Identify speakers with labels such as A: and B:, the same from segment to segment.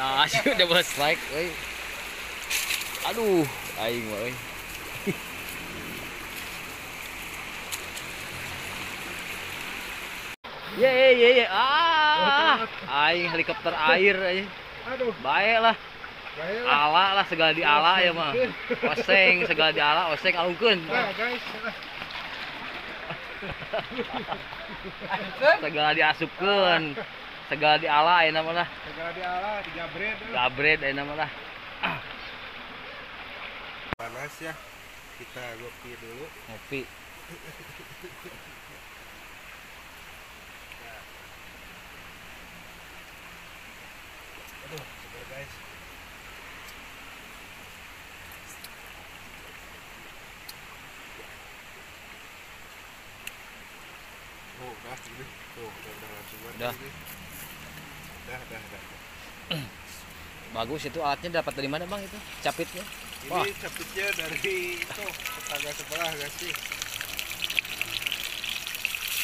A: Nah, sih double strike, euy. Aduh, aing mah euy. Ye. Ah, aing helikopter air aja.
B: Aduh,
A: Baiklah.
B: baiklah.
A: Ala lah segala di ala ya mah. Oseng segala di ala, oseng alungkeun.
B: Nah, guys.
A: Segala diasupkeun. Segala di ala aya mah lah.
B: Segala di ala, digabret.
A: Gabret aya mah lah.
B: Panas ya. Kita ngopi dulu.
A: Ngopi.
B: Aduh, segar guys. Oh, udah ini. Tuh, udah langsung
A: Udah.
B: ini. Udah.
A: Bagus itu alatnya dapat dari mana, Bang itu? Capitnya. Wah,
B: Ini capitnya dari itu tetangga sebelah guys sih.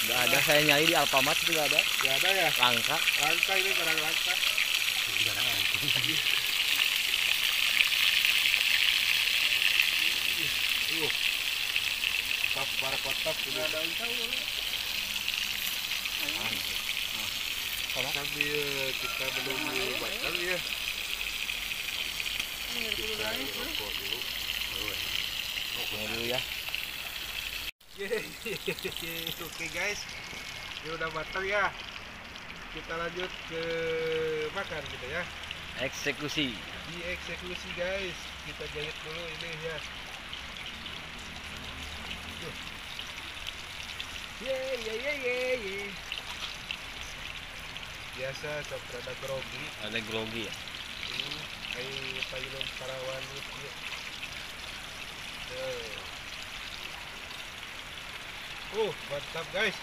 A: enggak ada, saya nyari di Alfamart itu enggak ada.
B: Gak ada ya?
A: Langka.
B: Langka ini barang langka. Top barakotop sudah ada tahu. Sambil kita menunggu matang ya. Kita rokok dulu.
A: Tunggu dulu ya.
B: Oke guys, ini udah matang ya. Kita lanjut ke makan gitu ya.
A: Eksekusi.
B: Dieksekusi guys, kita jahit dulu ini ya. Ye. Biasa sok rada grogi.
A: Ada grogi ya.
B: Ayo payunun Sarawan gitu. Mantap guys.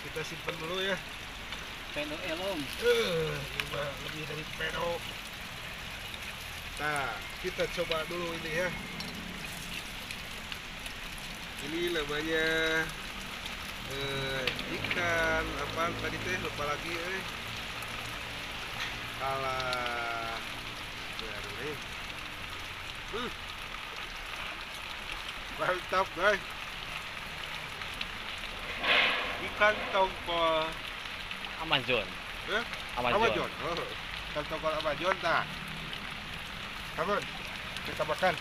B: Kita simpan dulu ya.
A: Pedo elom.
B: Ini mah lebih dari pedo. Nah, kita coba dulu ini ya. Ini namanya ikan apa tadi teh lupa lagi alah mantap guys, ikan tongkol
A: Amazon.
B: Amazon. Ikan tongkol Amazon. Nah, come on, kita makan.